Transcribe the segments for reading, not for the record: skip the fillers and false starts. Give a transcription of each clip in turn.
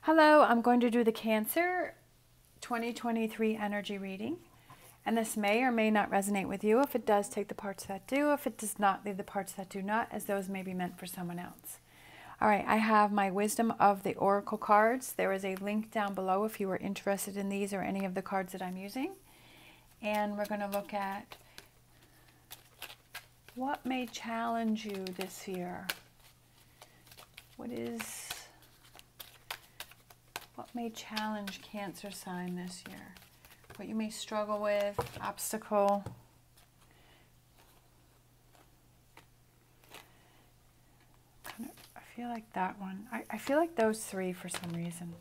Hello, I'm going to do the Cancer 2023 energy reading. And this may or may not resonate with you. If it does, take the parts that do. If it does not, leave the parts that do not, as those may be meant for someone else. All right, I have my Wisdom of the Oracle cards. There is a link down below if you are interested in these or any of the cards that I'm using. And we're going to look at what may challenge you this year. What may challenge Cancer sign this year? What you may struggle with, obstacle. I feel like that one. I feel like those three for some reason.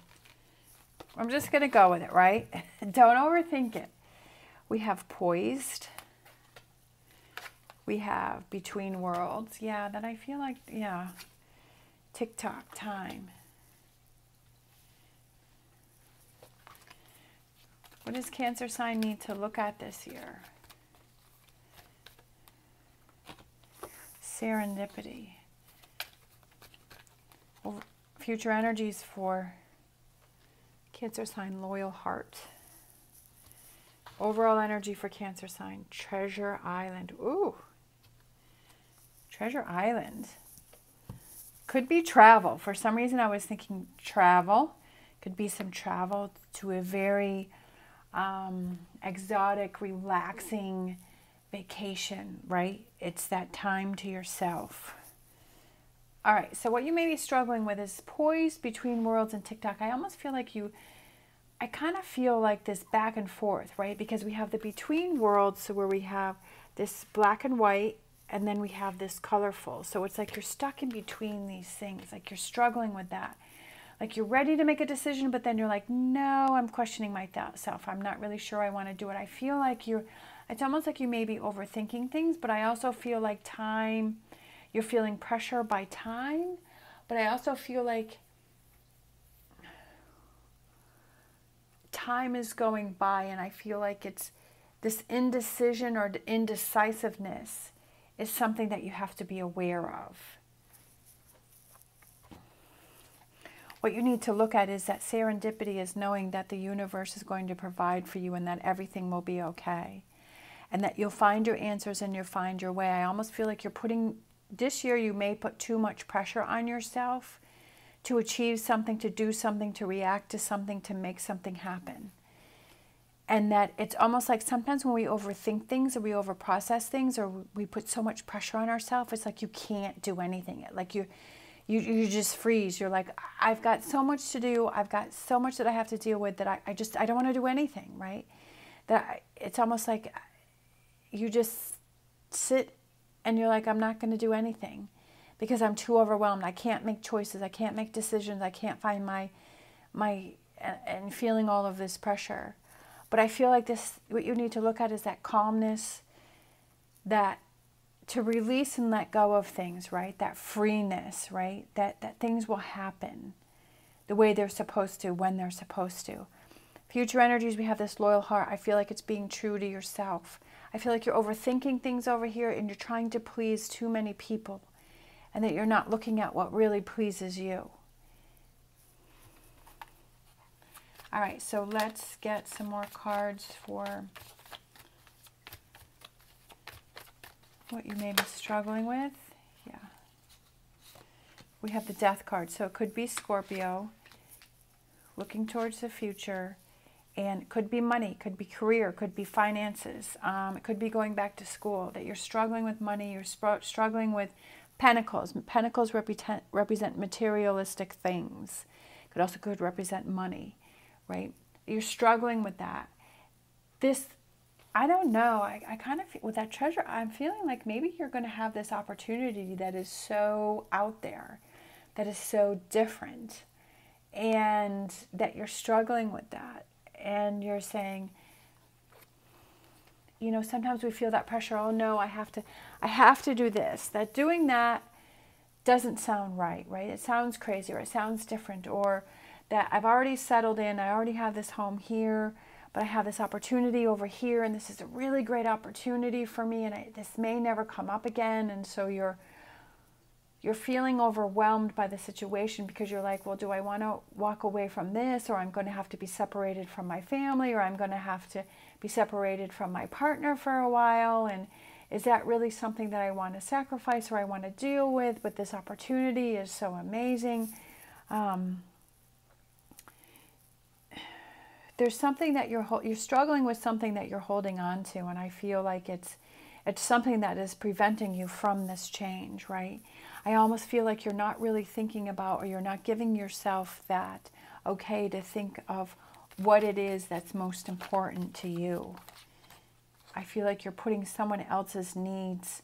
I'm just going to go with it, right? Don't overthink it. We have poised. We have between worlds. Yeah, that I feel like, yeah. Tick-tock, time. What does Cancer sign need to look at this year? Serendipity. Future energies for Cancer sign, loyal heart. Overall energy for Cancer sign, Treasure Island. Ooh. Treasure Island. Could be travel. For some reason I was thinking travel. Could be some travel to a very exotic, relaxing vacation, right? It's that time to yourself. All right, so what you may be struggling with is poised between worlds and TikTok. I almost feel like I kind of feel like this back and forth, right? Because we have the between worlds, so where we have this black and white, and then we have this colorful. So it's like you're stuck in between these things, like you're struggling with that. Like you're ready to make a decision, but then you're like, no, I'm questioning myself. I'm not really sure I want to do it. I feel like it's almost like you may be overthinking things, but I also feel like you're feeling pressure by time, but I also feel like time is going by, and I feel like it's this indecision or indecisiveness is something that you have to be aware of. What you need to look at is that serendipity is knowing that the universe is going to provide for you and that everything will be okay. And that you'll find your answers and you'll find your way. I almost feel like this year you may put too much pressure on yourself to achieve something, to do something, to react to something, to make something happen. And that it's almost like sometimes when we overthink things or we overprocess things or we put so much pressure on ourselves, it's like you can't do anything. Like you just freeze. You're like, I've got so much to do. I've got so much that I have to deal with that I don't want to do anything, right? It's almost like you just sit and you're like, I'm not going to do anything because I'm too overwhelmed. I can't make choices. I can't make decisions. I can't find and feeling all of this pressure. But I feel like what you need to look at is that calmness, that to release and let go of things, right? That freeness, right? That things will happen the way they're supposed to, when they're supposed to. Future energies, we have this loyal heart. I feel like it's being true to yourself. I feel like you're overthinking things over here and you're trying to please too many people and that you're not looking at what really pleases you. All right, so let's get some more cards for what you may be struggling with. Yeah. We have the Death card. So it could be Scorpio, looking towards the future, and it could be money, could be career, could be finances. It could be going back to school, that you're struggling with money, you're struggling with pentacles. Pentacles represent materialistic things. Could represent money, right? You're struggling with that. I don't know. I kind of, with that treasure, I'm feeling like maybe you're going to have this opportunity that is so out there, that is so different, and that you're struggling with that. And you're saying, sometimes we feel that pressure. Oh no, I have to do this. That doing that doesn't sound right? It sounds crazy, or it sounds different, or that I've already settled in. I already have this home here, but I have this opportunity over here, and this is a really great opportunity for me, and this may never come up again. And so you're you're feeling overwhelmed by the situation because you're like, well, do I want to walk away from this, or I'm going to have to be separated from my family, or I'm going to have to be separated from my partner for a while, and is that really something that I want to sacrifice or I want to deal with? But this opportunity is so amazing. There's something that you're struggling with, something that you're holding on to, and I feel like it's something that is preventing you from this change, right? I almost feel like you're not really thinking about, or you're not giving yourself that okay to think of what it is that's most important to you. I feel like you're putting someone else's needs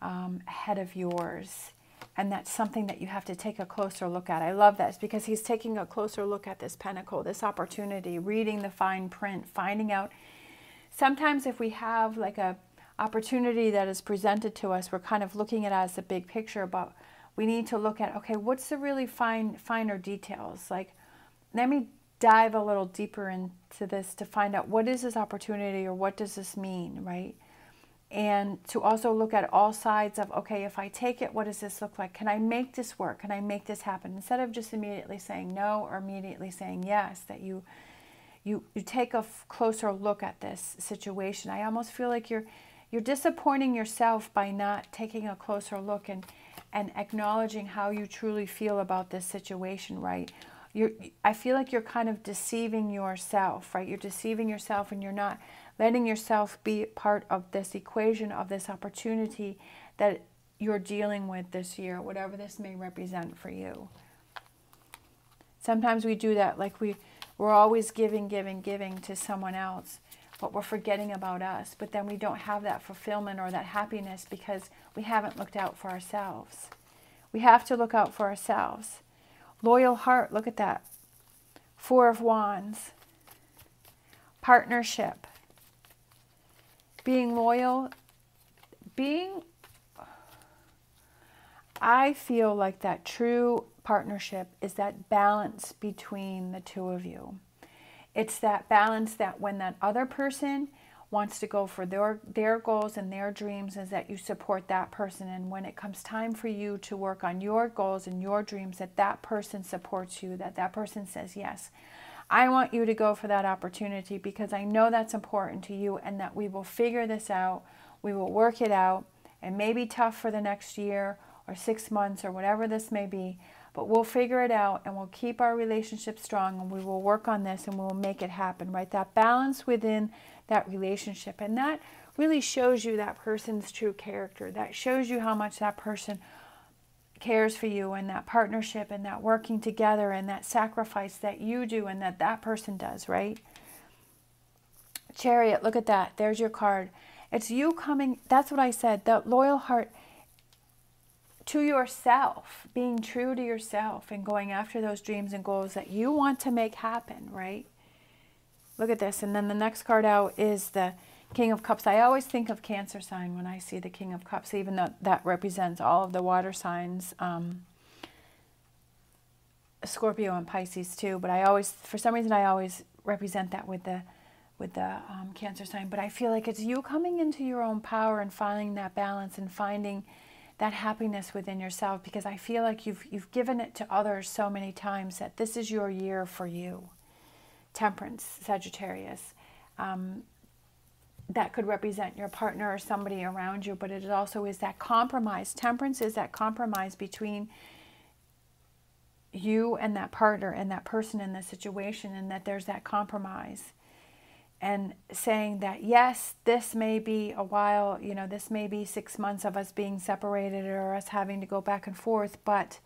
ahead of yours, and that's something that you have to take a closer look at. I love that because he's taking a closer look at this pentacle, this opportunity, reading the fine print, finding out. Sometimes if we have like a opportunity that is presented to us, we're kind of looking at it as a big picture, but we need to look at, okay, what's the really finer details? Like, let me dive a little deeper into this to find out what is this opportunity, or what does this mean, right? And to also look at all sides of, okay, if I take it, what does this look like? Can I make this work? Can I make this happen? Instead of just immediately saying no or immediately saying yes, that you take a closer look at this situation. I almost feel like you're disappointing yourself by not taking a closer look and acknowledging how you truly feel about this situation, right? I feel like you're kind of deceiving yourself, right? You're deceiving yourself, and you're not letting yourself be part of this equation, of this opportunity that you're dealing with this year, whatever this may represent for you. Sometimes we do that, like we're always giving to someone else, but we're forgetting about us. But then we don't have that fulfillment or that happiness because we haven't looked out for ourselves. We have to look out for ourselves. Loyal heart, look at that. Four of Wands. Partnership. Being loyal. I feel like that true partnership is that balance between the two of you. It's that balance that when that other person wants to go for their goals and their dreams, is that you support that person. And when it comes time for you to work on your goals and your dreams, that person supports you, that person says, yes, I want you to go for that opportunity because I know that's important to you, and that we will figure this out. We will work it out. It may be tough for the next year or 6 months or whatever this may be, but we'll figure it out, and we'll keep our relationship strong, and we will work on this, and we will make it happen, right? That balance within that relationship. And that really shows you that person's true character. That shows you how much that person cares for you, and that partnership, and that working together, and that sacrifice that you do and that person does, right? Chariot, look at that. There's your card. It's you coming, that's what I said, the loyal heart to yourself, being true to yourself and going after those dreams and goals that you want to make happen, right? Look at this. And then the next card out is the King of Cups. I always think of Cancer sign when I see the King of Cups, even though that represents all of the water signs, Scorpio and Pisces too. But I always, for some reason, I always represent that with the Cancer sign. But I feel like it's you coming into your own power and finding that balance and finding that happiness within yourself, because I feel like you've given it to others so many times that this is your year for you. Temperance, Sagittarius. That could represent your partner or somebody around you, but it also is that compromise. Temperance is that compromise between you and that partner and that person in the situation, and that there's that compromise. And saying that, yes, this may be a while, you know, this may be 6 months of us being separated or us having to go back and forth, but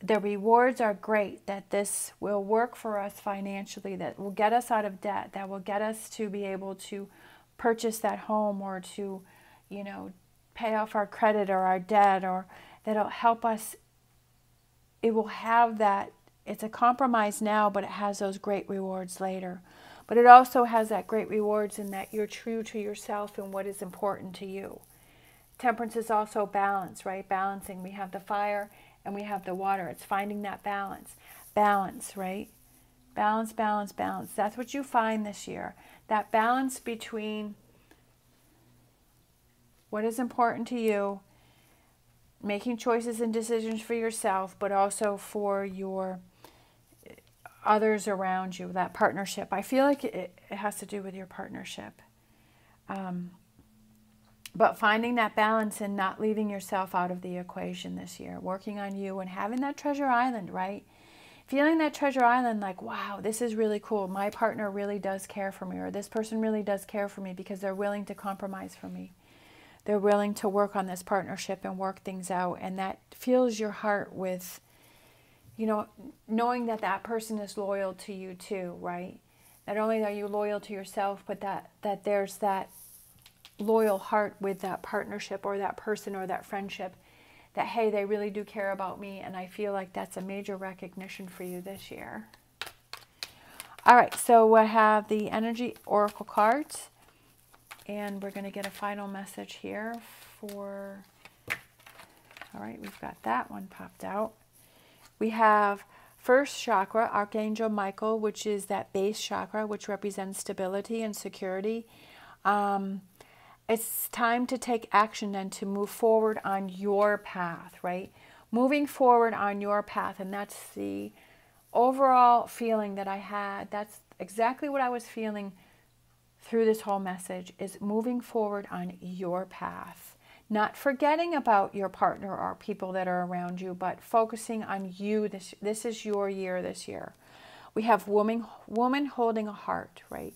the rewards are great, that this will work for us financially, that will get us out of debt, that will get us to be able to purchase that home, or to, you know, pay off our credit or our debt, or that'll help us. It will have that, it's a compromise now, but it has those great rewards later. But it also has that great rewards in that you're true to yourself and what is important to you. Temperance is also balance, right? Balancing. We have the fire and we have the water. It's finding that balance. Balance, right? Balance, balance, balance. That's what you find this year. That balance between what is important to you making choices and decisions for yourself, but also for your others around you, that partnership. I feel like it has to do with your partnership. But finding that balance and not leaving yourself out of the equation this year, working on you and having that treasure island, right? Feeling that treasure island like, wow, this is really cool. My partner really does care for me, or this person really does care for me because they're willing to compromise for me. They're willing to work on this partnership and work things out. And that fills your heart with, you know, knowing that that person is loyal to you too, right? Not only are you loyal to yourself, but that there's that loyal heart with that partnership or that person or that friendship, that, hey, they really do care about me. And I feel like that's a major recognition for you this year. All right, so I have the Energy Oracle cards. And we're going to get a final message here for, all right, we've got that one popped out. We have first chakra, Archangel Michael, which is that base chakra, which represents stability and security. It's time to take action and to move forward on your path, right? Moving forward on your path. And that's the overall feeling that I had. That's exactly what I was feeling through this whole message, is moving forward on your path. Not forgetting about your partner or people that are around you, but focusing on you. This is your year this year. We have woman holding a heart, right?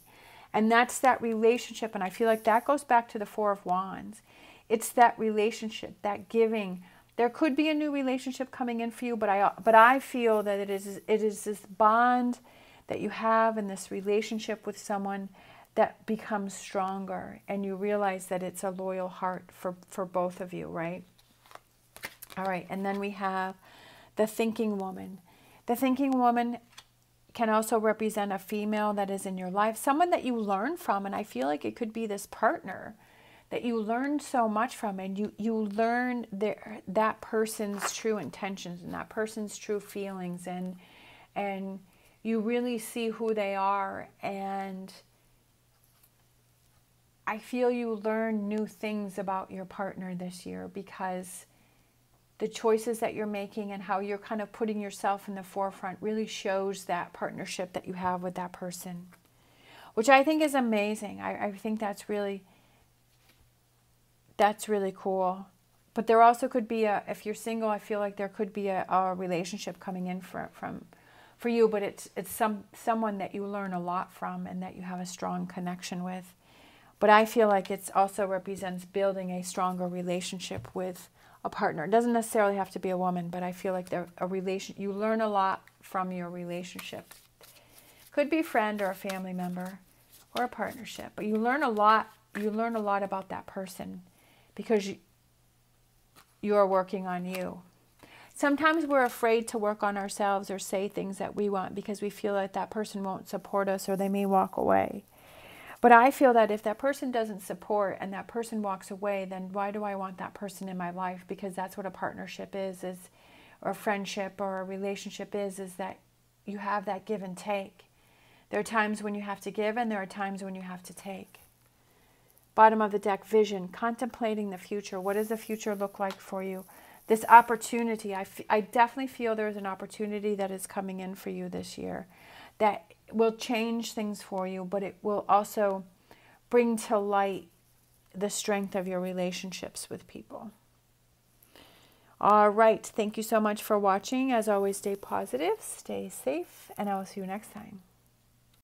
And that's that relationship. And I feel like that goes back to the Four of Wands. It's that relationship, that giving. There could be a new relationship coming in for you, but I feel that it is this bond that you have in this relationship with someone that becomes stronger, and you realize that it's a loyal heart for both of you, right? All right, and then we have the thinking woman. The thinking woman can also represent a female that is in your life, someone that you learn from, and I feel like it could be this partner that you learn so much from, and you learn that person's true intentions and that person's true feelings, and you really see who they are. And I feel you learn new things about your partner this year, because the choices that you're making and how you're kind of putting yourself in the forefront really shows that partnership that you have with that person, which I think is amazing. I think that's really cool. But there also could be if you're single, I feel like there could be a relationship coming in for you, but it's someone that you learn a lot from and that you have a strong connection with. But I feel like it also represents building a stronger relationship with a partner. It doesn't necessarily have to be a woman, but I feel like you learn a lot from your relationship. Could be a friend or a family member or a partnership, but you learn a lot. You learn a lot about that person because you are working on you. Sometimes we're afraid to work on ourselves or say things that we want because we feel like that person won't support us or they may walk away. But I feel that if that person doesn't support and that person walks away, then why do I want that person in my life? Because that's what a partnership is or a friendship or a relationship is that you have that give and take. There are times when you have to give and there are times when you have to take. Bottom of the deck, vision, contemplating the future. What does the future look like for you? This opportunity, I definitely feel there's an opportunity that is coming in for you this year that will change things for you, but it will also bring to light the strength of your relationships with people. All right. Thank you so much for watching. As always, stay positive, stay safe, and I will see you next time.